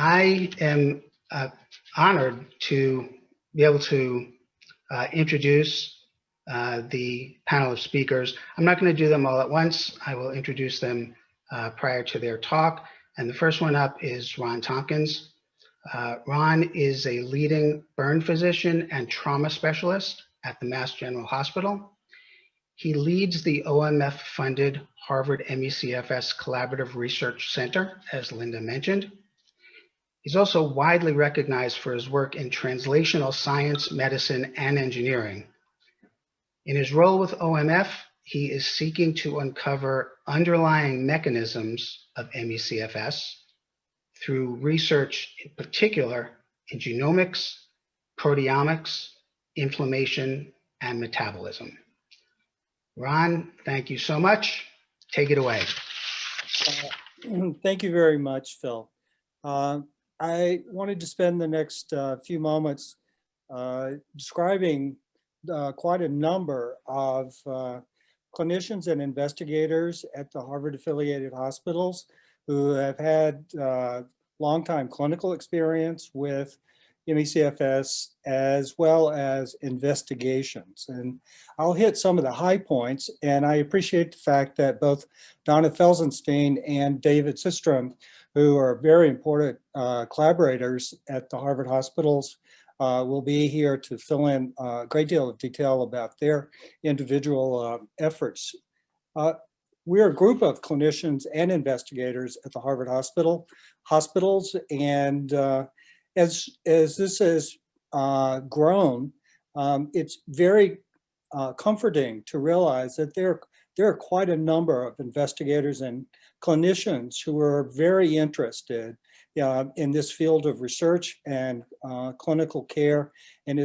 I am honored to be able to introduce the panel of speakers. I'm not going to do them all at once. I will introduce them prior to their talk. And the first one up is Ron Tompkins. Ron is a leading burn physician and trauma specialist at the Mass General Hospital. He leads the OMF-funded Harvard ME/CFS Collaborative Research Center, as Linda mentioned. He's also widely recognized for his work in translational science, medicine, and engineering. In his role with OMF, he is seeking to uncover underlying mechanisms of ME/CFS through research, in particular in genomics, proteomics, inflammation, and metabolism. Ron, thank you so much. Take it away. Thank you very much, Phil. I wanted to spend the next few moments describing quite a number of clinicians and investigators at the Harvard-affiliated hospitals who have had long-time clinical experience with ME/CFS as well as investigations. And I'll hit some of the high points, and I appreciate the fact that both Donna Felsenstein and David Systrom, who are very important collaborators at the Harvard hospitals, will be here to fill in a great deal of detail about their individual efforts. We're a group of clinicians and investigators at the Harvard hospitals, and as this has grown, it's very comforting to realize that there are quite a number of investigators and clinicians who are very interested in this field of research and clinical care, and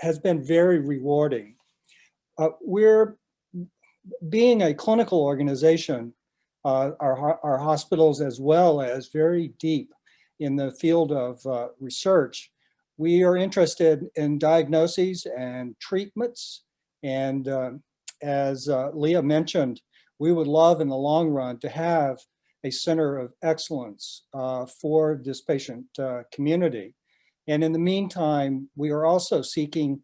has been very rewarding. We're being a clinical organization, our hospitals, as well as very deep in the field of research, we are interested in diagnoses and treatments. And as Leah mentioned, we would love in the long run to have a center of excellence for this patient community. And in the meantime, we are also seeking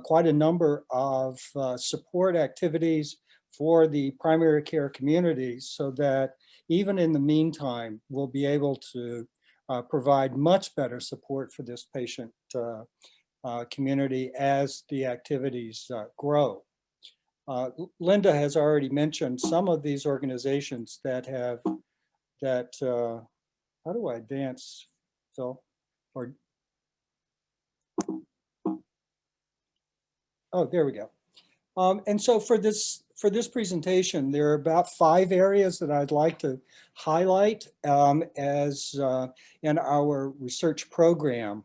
quite a number of support activities for the primary care communities, so that even in the meantime, we'll be able to provide much better support for this patient community as the activities grow. Linda has already mentioned some of these organizations that have, how do I advance, Phil? Or, oh, there we go. And so for this presentation, there are about 5 areas that I'd like to highlight as in our research program.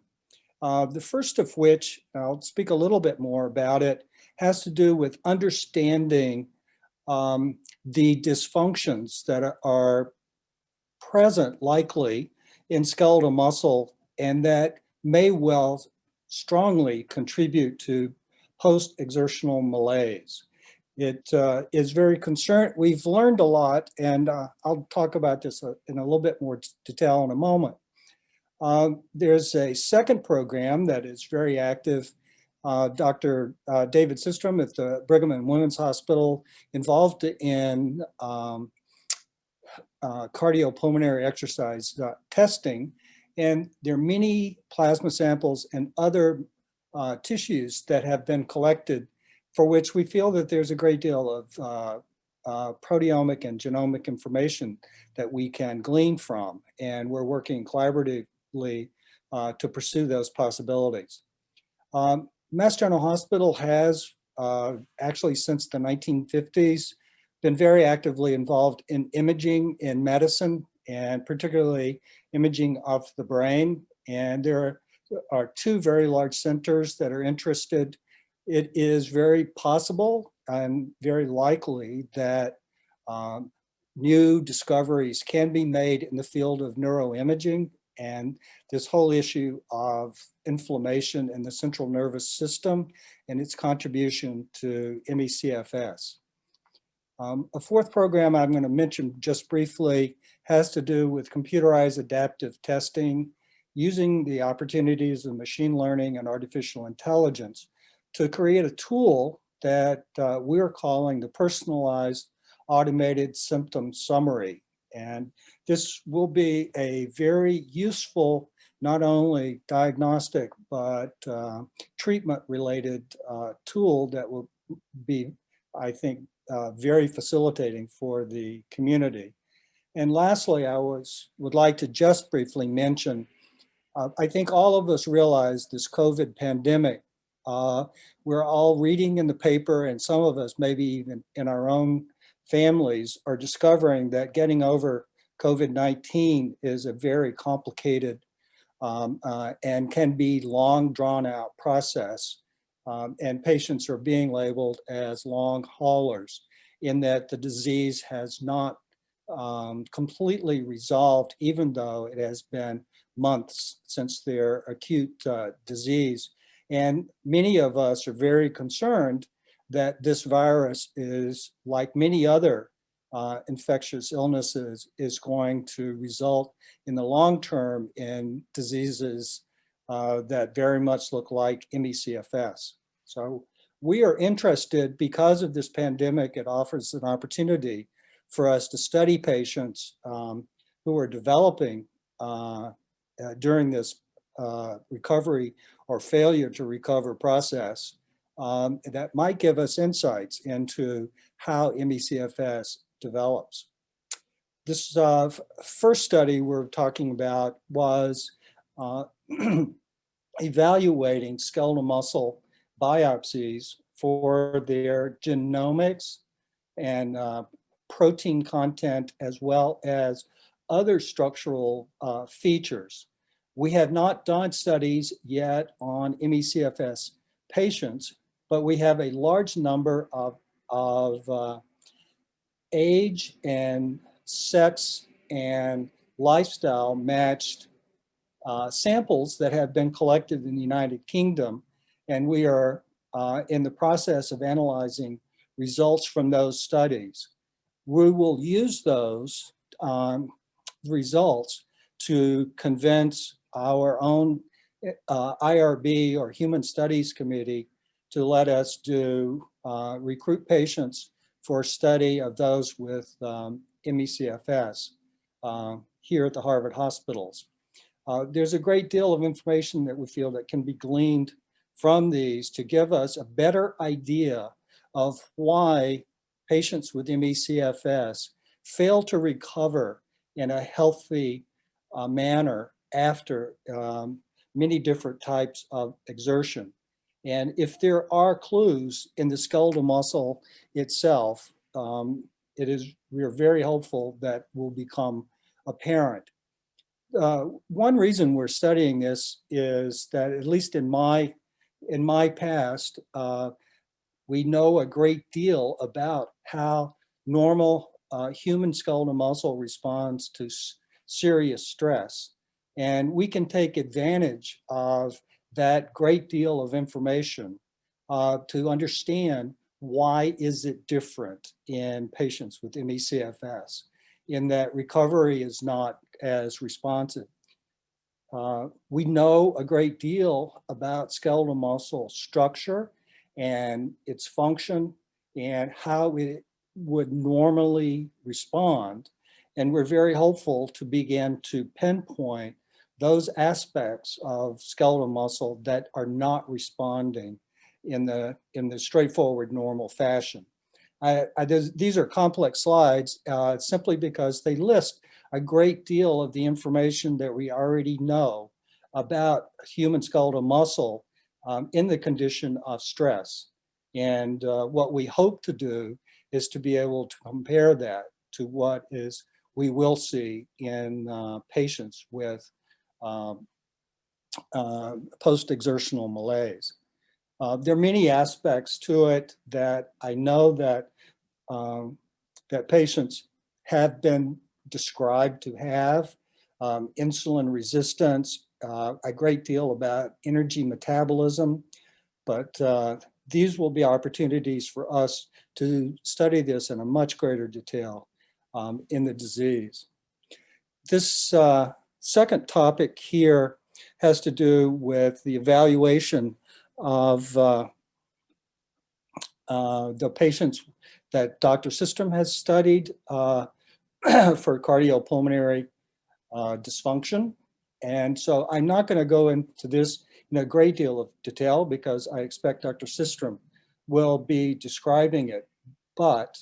The first of which, I'll speak a little bit more about it, has to do with understanding the dysfunctions that are present likely in skeletal muscle and that may well strongly contribute to post-exertional malaise. It is very concerned. We've learned a lot, and I'll talk about this in a little bit more detail in a moment. There's a second program that is very active. Dr. David Systrom at the Brigham and Women's Hospital, involved in cardiopulmonary exercise testing, and there are many plasma samples and other tissues that have been collected for which we feel that there's a great deal of proteomic and genomic information that we can glean from, and we're working collaboratively to pursue those possibilities. Mass General Hospital has actually since the 1950s been very actively involved in imaging in medicine, and particularly imaging of the brain, and there are 2 very large centers that are interested. It is very possible and very likely that new discoveries can be made in the field of neuroimaging, and this whole issue of inflammation in the central nervous system and its contribution to ME/CFS. A fourth program I'm going to mention just briefly has to do with computerized adaptive testing, using the opportunities of machine learning and artificial intelligence to create a tool that we're calling the personalized automated symptom summary. And this will be a very useful, not only diagnostic, but treatment related tool that will be, I think, very facilitating for the community. And lastly, I would like to just briefly mention, I think all of us realize this COVID pandemic. We're all reading in the paper, and some of us, maybe even in our own families, are discovering that getting over COVID-19 is a very complicated and can be long drawn out process. And patients are being labeled as long haulers in that the disease has not completely resolved, even though it has been months since their acute disease. And many of us are very concerned that this virus is, like many other infectious illnesses, is going to result in the long term in diseases that very much look like ME/CFS. So we are interested, because of this pandemic, it offers an opportunity for us to study patients who are developing during this recovery or failure to recover process that might give us insights into how ME/CFS develops. This first study we're talking about was evaluating skeletal muscle biopsies for their genomics and protein content, as well as other structural features. We have not done studies yet on ME/CFS patients, but we have a large number of age and sex and lifestyle matched samples that have been collected in the United Kingdom. And we are in the process of analyzing results from those studies. We will use those results to convince our own IRB or Human Studies Committee to let us do recruit patients for study of those with ME/CFS here at the Harvard hospitals. There's a great deal of information that we feel that can be gleaned from these to give us a better idea of why patients with ME/CFS fail to recover in a healthy manner after many different types of exertion. And if there are clues in the skeletal muscle itself, we are very hopeful that will become apparent. One reason we're studying this is that, at least in my past, we know a great deal about how normal human skeletal muscle responds to serious stress. And we can take advantage of that great deal of information to understand why is it different in patients with ME/CFS, in that recovery is not as responsive. We know a great deal about skeletal muscle structure and its function and how it would normally respond. And we're very hopeful to begin to pinpoint those aspects of skeletal muscle that are not responding in the straightforward normal fashion. These are complex slides simply because they list a great deal of the information that we already know about human skeletal muscle in the condition of stress. And what we hope to do is to be able to compare that to what we will see in patients with post-exertional malaise. There are many aspects to it that I know that that patients have been described to have: insulin resistance, a great deal about energy metabolism, but these will be opportunities for us to study this in a much greater detail in the disease. This second topic here has to do with the evaluation of the patients that Dr. Systrom has studied for cardiopulmonary dysfunction. And so I'm not going to go into this in a great deal of detail because I expect Dr. Systrom will be describing it. But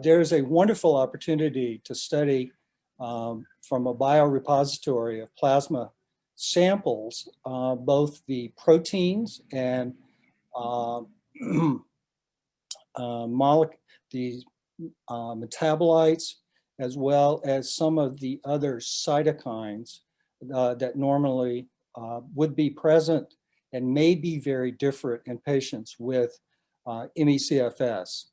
there's a wonderful opportunity to study from a biorepository of plasma samples, both the proteins and the metabolites, as well as some of the other cytokines that normally would be present and may be very different in patients with ME/CFS.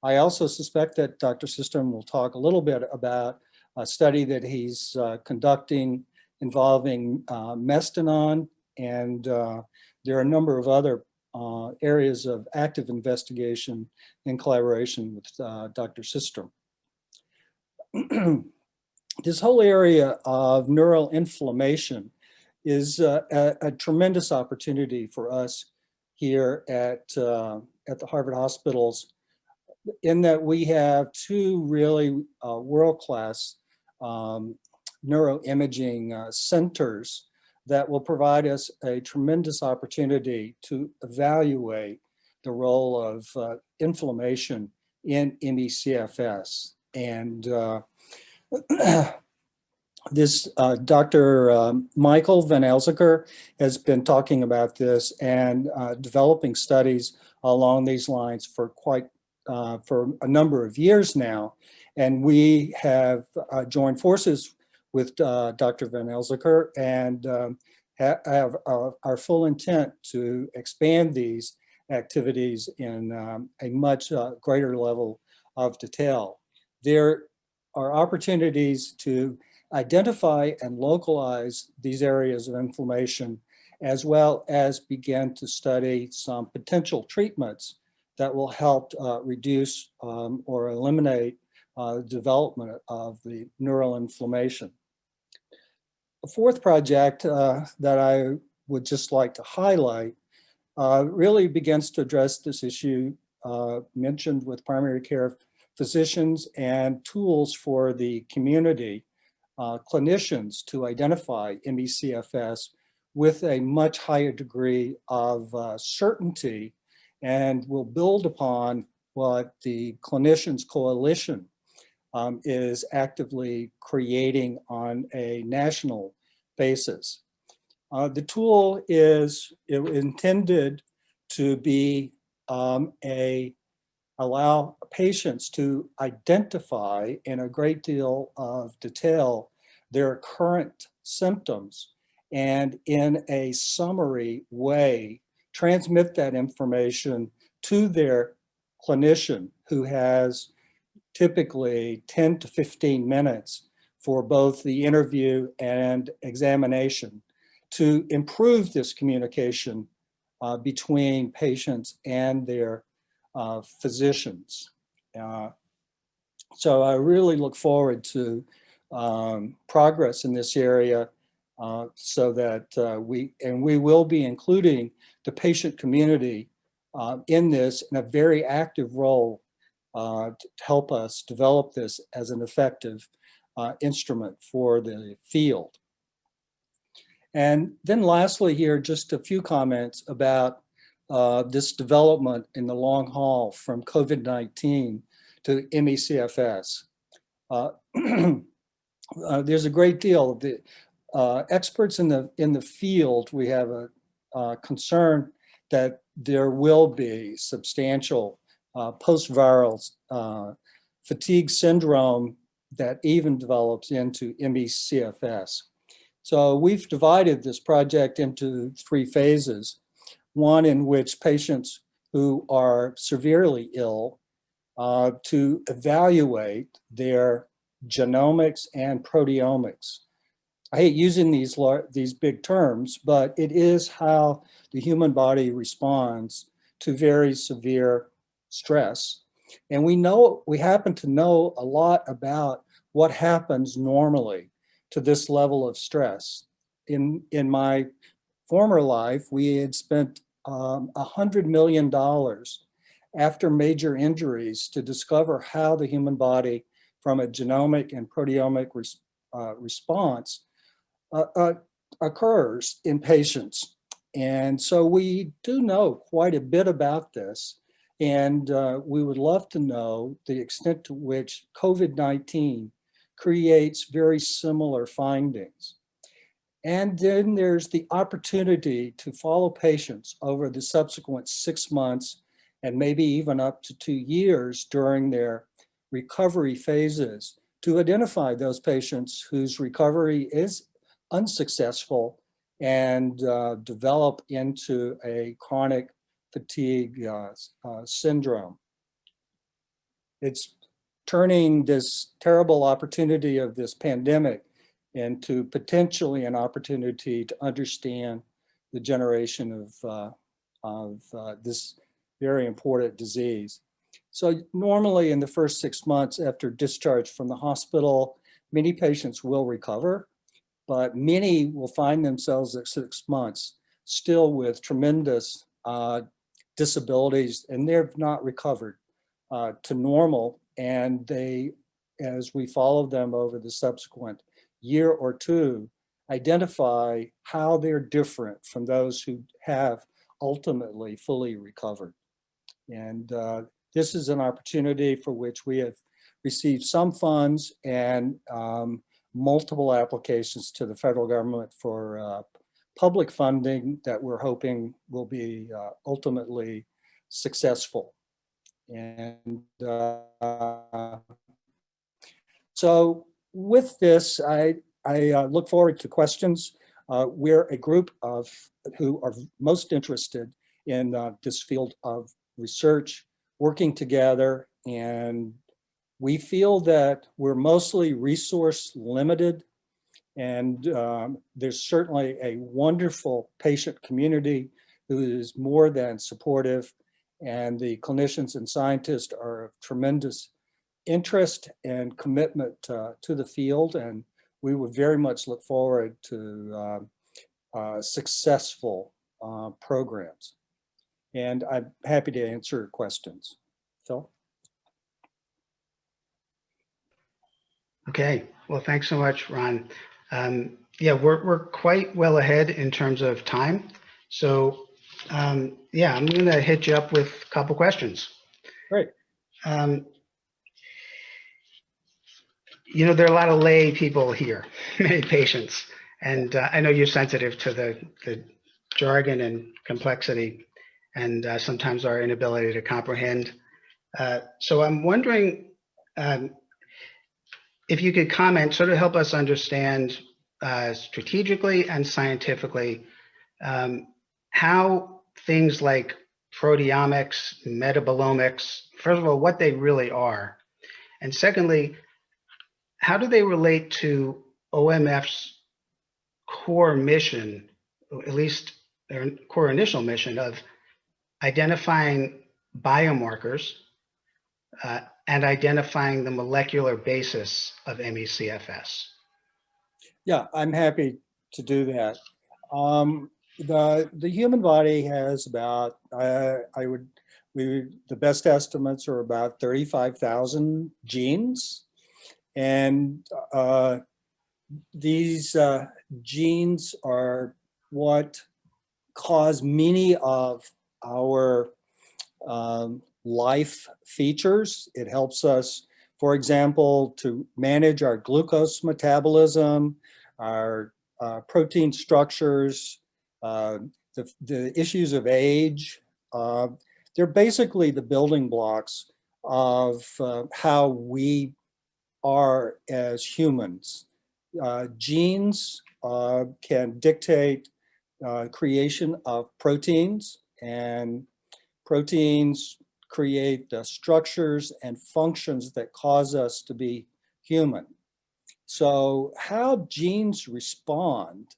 I also suspect that Dr. Systrom will talk a little bit about a study that he's conducting involving mestinon, and there are a number of other areas of active investigation in collaboration with Dr. Systrom. This whole area of neural inflammation is a tremendous opportunity for us here at the Harvard hospitals, in that we have two really world-class neuroimaging centers that will provide us a tremendous opportunity to evaluate the role of inflammation in ME/CFS. And this Dr. Michael Van Elzeker has been talking about this and developing studies along these lines for a number of years now. And we have joined forces with Dr. Van Elzeker and have our full intent to expand these activities in a much greater level of detail. There are opportunities to identify and localize these areas of inflammation, as well as begin to study some potential treatments that will help reduce or eliminate development of the neural inflammation. A fourth project that I would just like to highlight really begins to address this issue mentioned with primary care physicians and tools for the community clinicians to identify ME/CFS with a much higher degree of certainty, and will build upon what the Clinicians Coalition is actively creating on a national basis. The tool is intended to be allow patients to identify in a great deal of detail their current symptoms, and in a summary way transmit that information to their clinician, who has typically 10 to 15 minutes for both the interview and examination, to improve this communication between patients and their physicians. So I really look forward to progress in this area, so that we will be including the patient community in this in a very active role to help us develop this as an effective instrument for the field. And then lastly here, just a few comments about this development in the long haul from COVID-19 to ME/CFS. There's a great deal of the experts in the field. We have a concern that there will be substantial post-viral fatigue syndrome that even develops into ME/CFS. So we've divided this project into 3 phases. One in which patients who are severely ill to evaluate their genomics and proteomics. I hate using these big terms, but it is how the human body responds to very severe stress. And we happen to know a lot about what happens normally to this level of stress. In my former life, we had spent $100 million after major injuries to discover how the human body, from a genomic and proteomic response, occurs in patients. And so we do know quite a bit about this. And we would love to know the extent to which COVID-19 creates very similar findings. And then there's the opportunity to follow patients over the subsequent 6 months and maybe even up to 2 years during their recovery phases to identify those patients whose recovery is unsuccessful and develop into a chronic fatigue syndrome. It's turning this terrible opportunity of this pandemic into potentially an opportunity to understand the generation of this very important disease. So normally in the first 6 months after discharge from the hospital, many patients will recover, but many will find themselves at 6 months still with tremendous disabilities, and they've not recovered to normal. And they, as we follow them over the subsequent year or two, identify how they're different from those who have ultimately fully recovered. And this is an opportunity for which we have received some funds and multiple applications to the federal government for public funding that we're hoping will be ultimately successful. And so with this, I look forward to questions. We're a group of who are most interested in this field of research, working together, and we feel that we're mostly resource limited, and there's certainly a wonderful patient community who is more than supportive, and the clinicians and scientists are of tremendous interest and commitment to the field, and we would very much look forward to successful programs. And I'm happy to answer questions. Phil? Okay, well, thanks so much, Ron. Yeah, we're quite well ahead in terms of time. So yeah, I'm gonna hit you up with a couple questions. Great. You know, there are a lot of lay people here, many patients, and I know you're sensitive to the jargon and complexity and sometimes our inability to comprehend. So I'm wondering if you could comment, sort of help us understand strategically and scientifically how things like proteomics, metabolomics, first of all, what they really are, and secondly, how do they relate to OMF's core mission, at least their core initial mission of identifying biomarkers and identifying the molecular basis of ME/CFS? Yeah, I'm happy to do that. The human body has about, the best estimates are about 35,000 genes. And these genes are what cause many of our life features. It helps us, for example, to manage our glucose metabolism, our protein structures, the issues of age. They're basically the building blocks of how we are as humans. Genes can dictate creation of proteins, and proteins create the structures and functions that cause us to be human. So how genes respond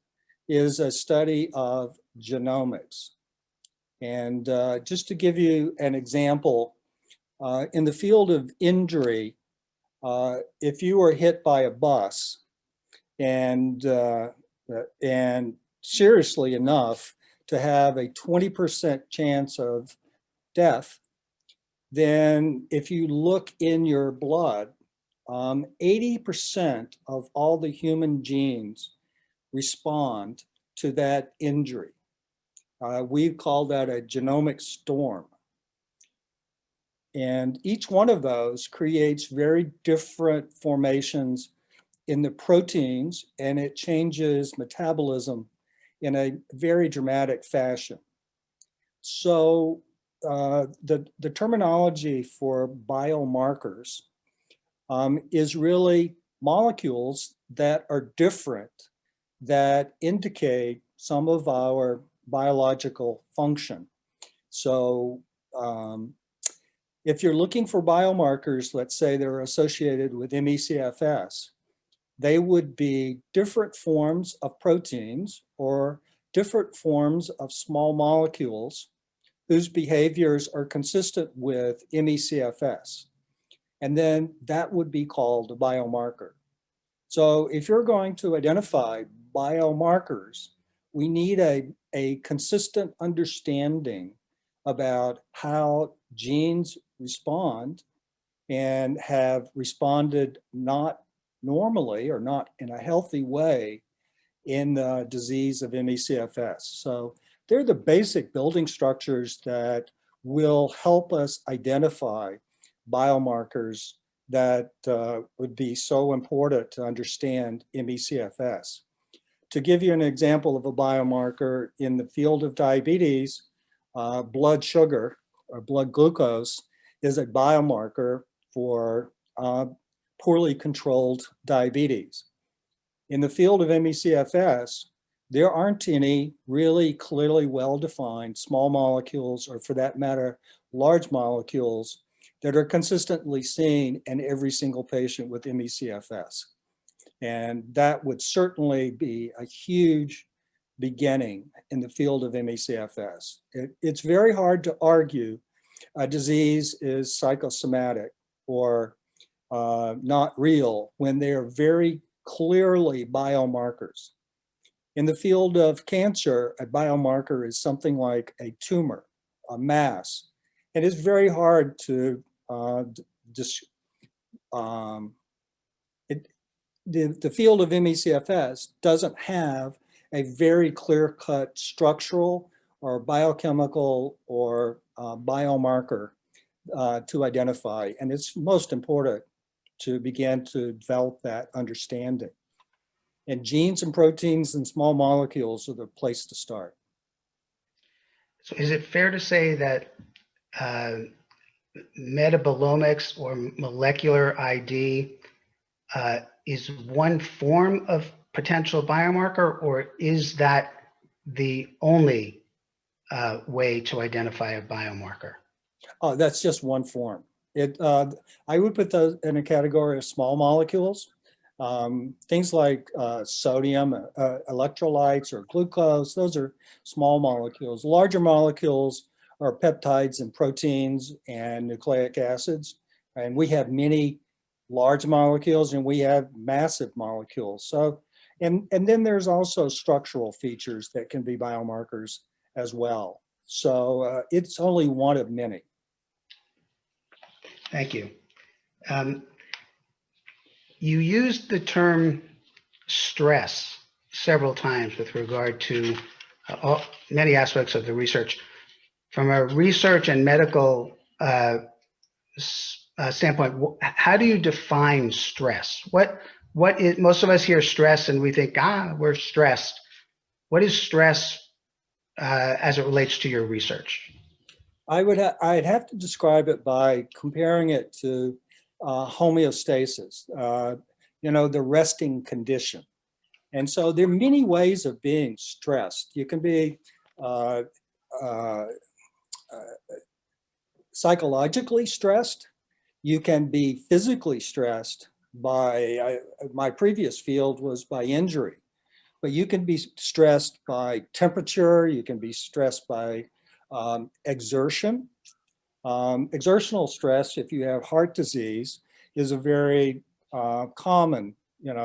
is a study of genomics. And just to give you an example, in the field of injury, if you were hit by a bus, and seriously enough to have a 20% chance of death, then if you look in your blood, 80% of all the human genes respond to that injury. We call that a genomic storm. And each one of those creates very different formations in the proteins, and it changes metabolism in a very dramatic fashion. So the terminology for biomarkers is really molecules that are different, that indicate some of our biological function. So if you're looking for biomarkers, let's say they're associated with ME/CFS, they would be different forms of proteins or different forms of small molecules whose behaviors are consistent with ME/CFS. And then that would be called a biomarker. So if you're going to identify biomarkers, we need a consistent understanding about how genes respond and have responded not normally or not in a healthy way in the disease of ME/CFS. So they're the basic building structures that will help us identify biomarkers that would be so important to understand ME/CFS. To give you an example of a biomarker in the field of diabetes, blood sugar or blood glucose is a biomarker for poorly controlled diabetes. In the field of ME/CFS, there aren't any really clearly well-defined small molecules, or for that matter, large molecules that are consistently seen in every single patient with ME/CFS. And that would certainly be a huge beginning in the field of ME/CFS. It's very hard to argue a disease is psychosomatic or not real when they are very clearly biomarkers. In the field of cancer, a biomarker is something like a tumor, a mass. And it's very hard to the field of ME/CFS doesn't have a very clear-cut structural or biochemical or biomarker to identify. And it's most important to begin to develop that understanding. And genes and proteins and small molecules are the place to start. So is it fair to say that metabolomics or molecular ID is one form of potential biomarker, or is that the only way to identify a biomarker? Oh, that's just one form. I would put those in a category of small molecules. Things like sodium, electrolytes, or glucose, those are small molecules. Larger molecules are peptides and proteins and nucleic acids. And we have many large molecules and we have massive molecules. So, and then there's also structural features that can be biomarkers as well. So it's only one of many. Thank you. You used the term stress several times with regard to many aspects of the research. From a research and medical standpoint, how do you define stress? What is, most of us hear stress and we think, we're stressed. What is stress as it relates to your research? I'd have to describe it by comparing it to homeostasis, the resting condition. And so there are many ways of being stressed. You can be psychologically stressed. You can be physically stressed by, my previous field was by injury, but you can be stressed by temperature. You can be stressed by exertion. Exertional stress, if you have heart disease, is a very common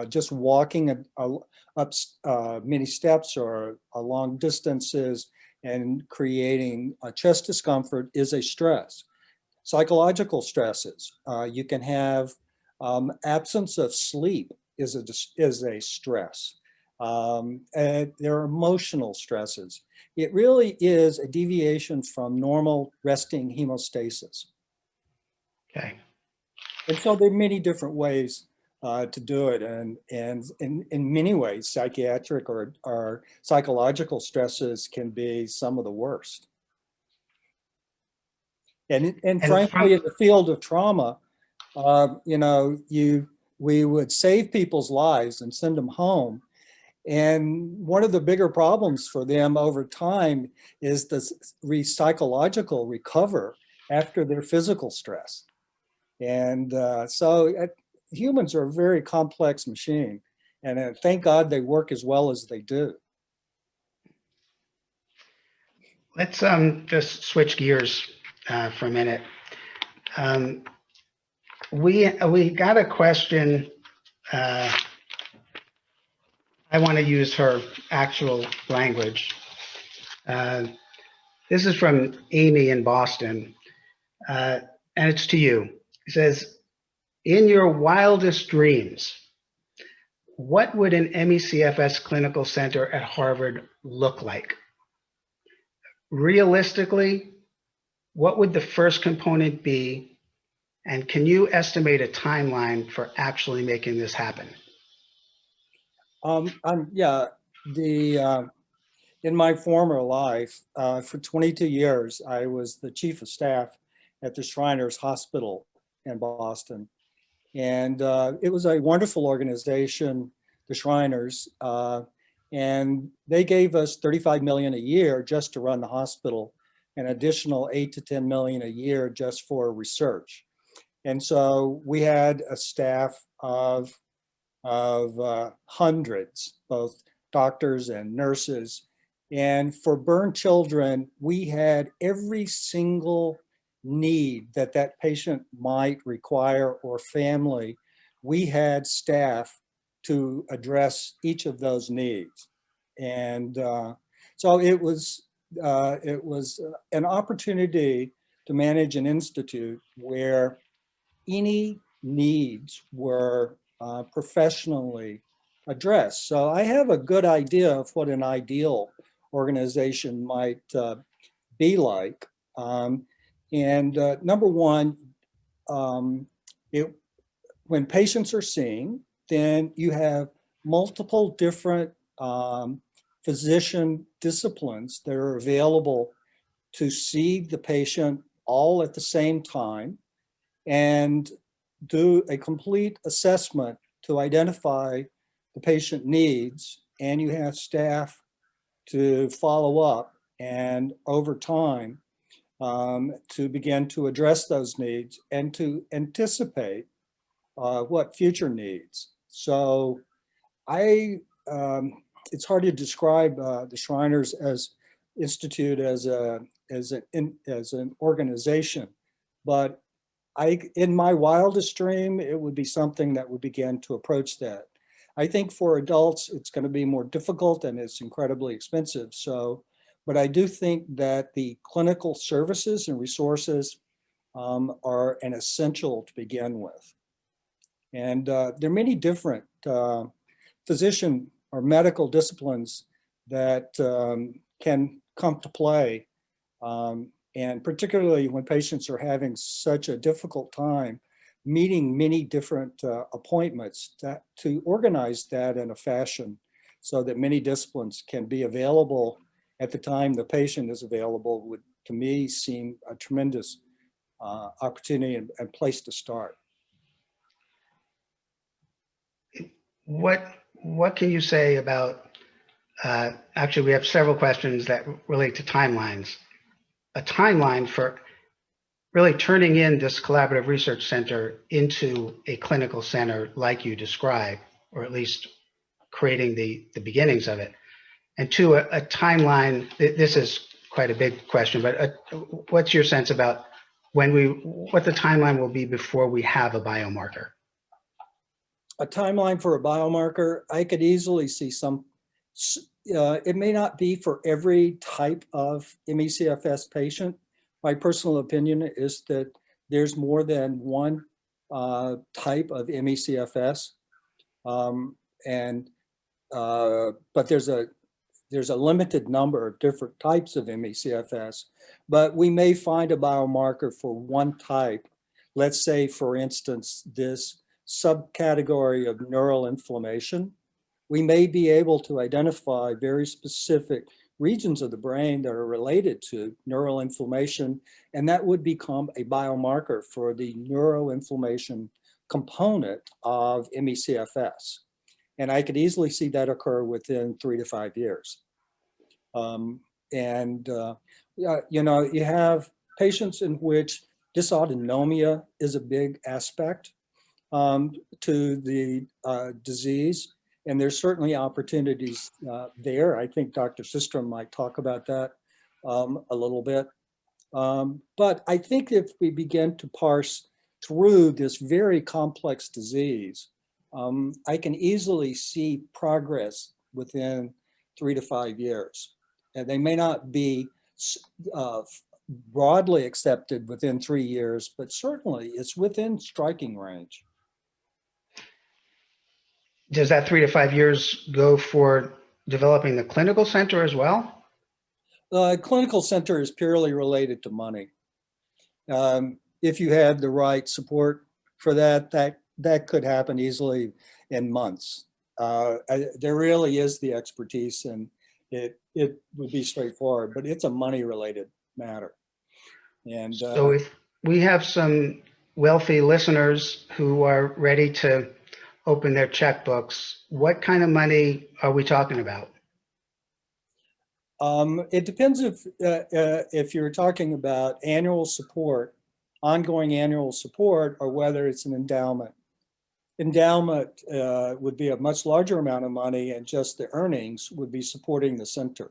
just walking up many steps or long distances and creating chest discomfort is a stress. Psychological stresses, you can have absence of sleep is a stress. There are emotional stresses. It really is a deviation from normal resting hemostasis. Okay. And so there are many different ways to do it. And in many ways, psychiatric or psychological stresses can be some of the worst. And frankly, in the field of trauma, we would save people's lives and send them home. And one of the bigger problems for them over time is the psychological recover after their physical stress. And humans are a very complex machine. And thank God they work as well as they do. Let's just switch gears for a minute. We got a question. I want to use her actual language. This is from Amy in Boston, and it's to you. It says, in your wildest dreams, what would an ME/CFS clinical center at Harvard look like? Realistically, what would the first component be? And can you estimate a timeline for actually making this happen? In my former life, for 22 years, I was the chief of staff at the Shriners Hospital in Boston. And it was a wonderful organization, the Shriners, and they gave us $35 million a year just to run the hospital, an additional $8 to $10 million a year just for research. And so we had a staff of hundreds, both doctors and nurses. And for burn children, we had every single need that patient might require or family. We had staff to address each of those needs. And so it was an opportunity to manage an institute where any needs were professionally addressed. So I have a good idea of what an ideal organization might be like. Number one, when patients are seeing, then you have multiple different physician disciplines that are available to see the patient all at the same time and do a complete assessment to identify the patient needs, and you have staff to follow up and over time to begin to address those needs and to anticipate what future needs. So it's hard to describe the Shriners as Institute as an organization, but in my wildest dream, it would be something that would begin to approach that. I think for adults, it's going to be more difficult and it's incredibly expensive. So, but I do think that the clinical services and resources are an essential to begin with. And there are many different physician or medical disciplines that can come to play. And particularly when patients are having such a difficult time meeting many different appointments, to organize that in a fashion so that many disciplines can be available at the time the patient is available would, to me, seem a tremendous opportunity and place to start. What can you say about, actually we have several questions that relate to timelines. A timeline for really turning in this collaborative research center into a clinical center like you described, or at least creating the beginnings of it. And two, a timeline, this is quite a big question, but what's your sense about what the timeline will be before we have a biomarker? a timeline for a biomarker, I could easily see some, it may not be for every type of ME/CFS patient. My personal opinion is that there's more than one type of ME/CFS. But there's a limited number of different types of ME/CFS, but we may find a biomarker for one type. Let's say, for instance, this subcategory of neural inflammation. We may be able to identify very specific regions of the brain that are related to neural inflammation, and that would become a biomarker for the neuroinflammation component of ME/CFS. And I could easily see that occur within 3 to 5 years. You know, you have patients in which dysautonomia is a big aspect to the disease. And there's certainly opportunities there. I think Dr. Systrom might talk about that a little bit. But I think if we begin to parse through this very complex disease, I can easily see progress within 3 to 5 years. And they may not be broadly accepted within 3 years, but certainly it's within striking range. Does that 3 to 5 years go for developing the clinical center as well? The clinical center is purely related to money. If you had the right support for that, that could happen easily in months. There really is the expertise, and it would be straightforward, but it's a money-related matter. And so if we have some wealthy listeners who are ready to open their checkbooks, what kind of money are we talking about? It depends if you're talking about annual support, ongoing annual support, or whether it's an endowment. Endowment would be a much larger amount of money, and just the earnings would be supporting the center.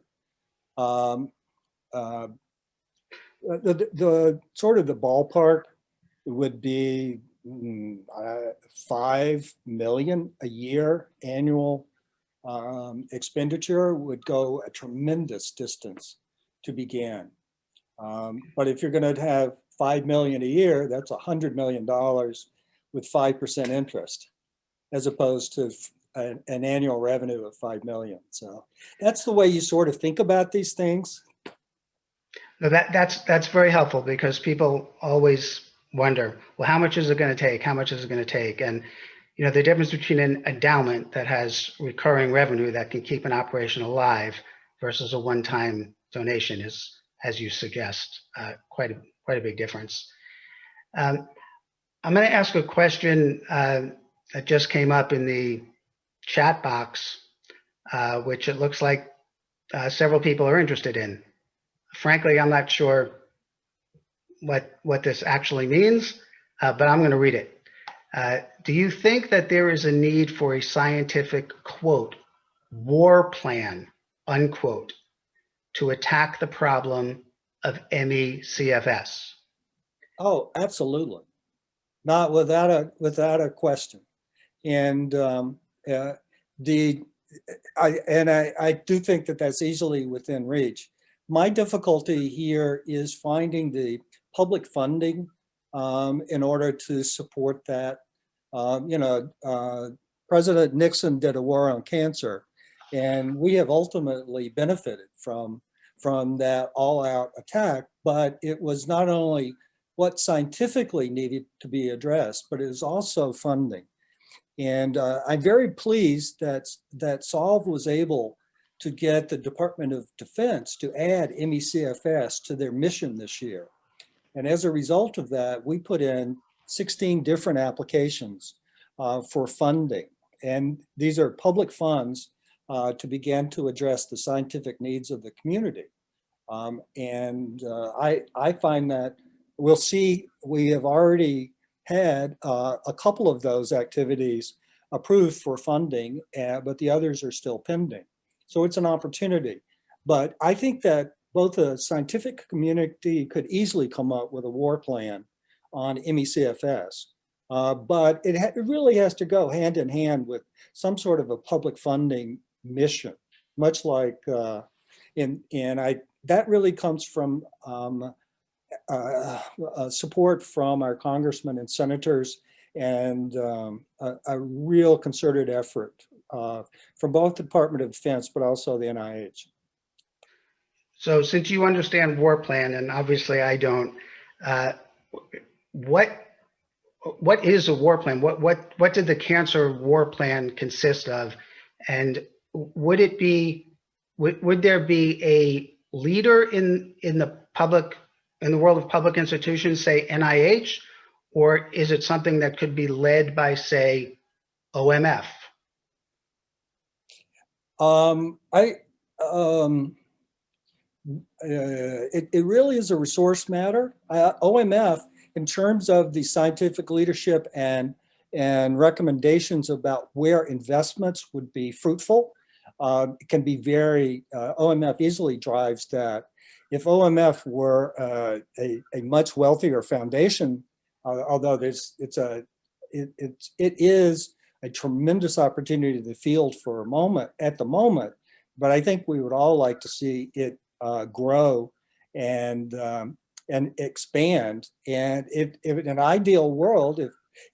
The sort of the ballpark would be 5 million a year annual expenditure would go a tremendous distance to begin. But if you're going to have 5 million a year, that's $100 million with 5% interest, as opposed to an annual revenue of 5 million. So that's the way you sort of think about these things. No, that's very helpful, because people always wonder, well, how much is it going to take? How much is it going to take? And you know, the difference between an endowment that has recurring revenue that can keep an operation alive versus a one-time donation is, as you suggest, quite a big difference. I'm going to ask a question that just came up in the chat box, which it looks like several people are interested in. Frankly, I'm not sure what this actually means, but I'm going to read it. Do you think that there is a need for a scientific, quote, war plan, unquote, to attack the problem of ME/CFS? Oh, absolutely. Not without a question. And I do think that that's easily within reach. My difficulty here is finding the public funding in order to support that. President Nixon did a war on cancer, and we have ultimately benefited from that all-out attack, but it was not only what scientifically needed to be addressed, but it was also funding. And I'm very pleased that Solve was able to get the Department of Defense to add ME/CFS to their mission this year. And as a result of that, we put in 16 different applications for funding. And these are public funds to begin to address the scientific needs of the community. I find that we'll see, we have already had a couple of those activities approved for funding, but the others are still pending. So it's an opportunity. But I think that both the scientific community could easily come up with a war plan on ME/CFS. But it really has to go hand in hand with some sort of a public funding mission, much like, that really comes from support from our congressmen and senators, and a real concerted effort from both the Department of Defense, but also the NIH. So since you understand war plan, and obviously I don't, what is a war plan? What did the cancer war plan consist of? And would it be, would there be a leader in the world of public institutions, say NIH, or is it something that could be led by, say, OMF? It really is a resource matter. OMF, in terms of the scientific leadership and recommendations about where investments would be fruitful, it can be very, OMF easily drives that. If OMF were a much wealthier foundation, although it is a tremendous opportunity to the field at the moment, but I think we would all like to see it grow and expand. And if in an ideal world,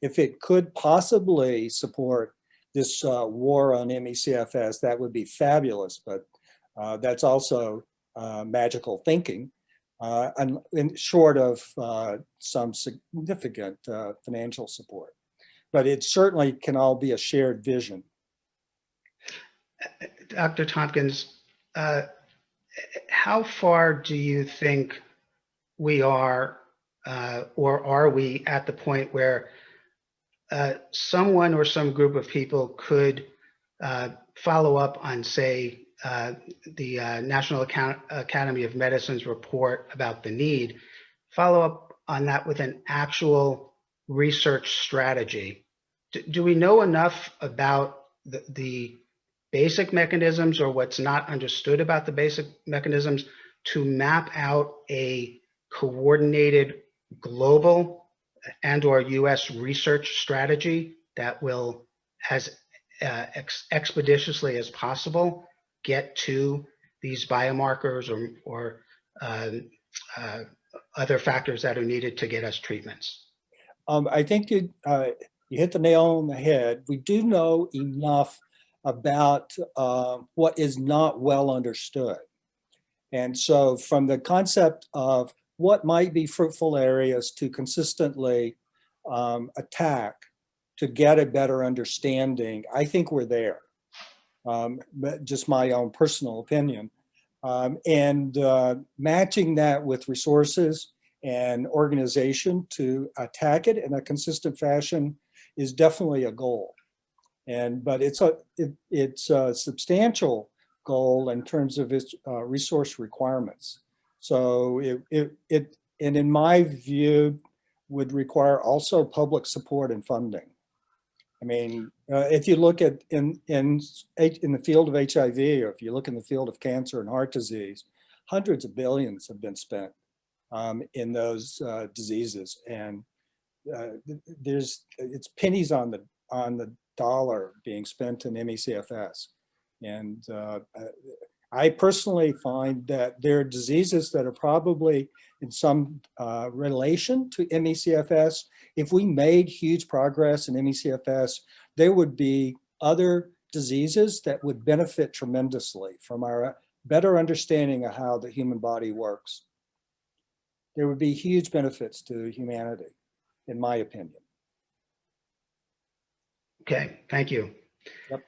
if it could possibly support this war on ME/CFS, that would be fabulous. But that's also magical thinking, and short of some significant financial support. But it certainly can all be a shared vision. Dr. Tompkins, how far do you think we are, or are we at the point where someone or some group of people could follow up on, say, the National Academy of Medicine's report about the need, follow up on that with an actual research strategy? Do we know enough about the basic mechanisms, or what's not understood about the basic mechanisms, to map out a coordinated global and/or US research strategy that will, as expeditiously as possible, get to these biomarkers or other factors that are needed to get us treatments? I think you hit the nail on the head. We do know enough about what is not well understood. And so from the concept of what might be fruitful areas to consistently attack to get a better understanding, I think we're there. But just my own personal opinion. And matching that with resources and organization to attack it in a consistent fashion is definitely a goal. But it's a substantial goal in terms of its resource requirements. So it in my view would require also public support and funding. I mean, if you look at in the field of HIV, or if you look in the field of cancer and heart disease, hundreds of billions have been spent in those diseases, and it's pennies on the dollar being spent in ME/CFS. And I personally find that there are diseases that are probably in some relation to ME/CFS. If we made huge progress in ME/CFS, there would be other diseases that would benefit tremendously from our better understanding of how the human body works. There would be huge benefits to humanity, in my opinion. Okay, thank you. Yep.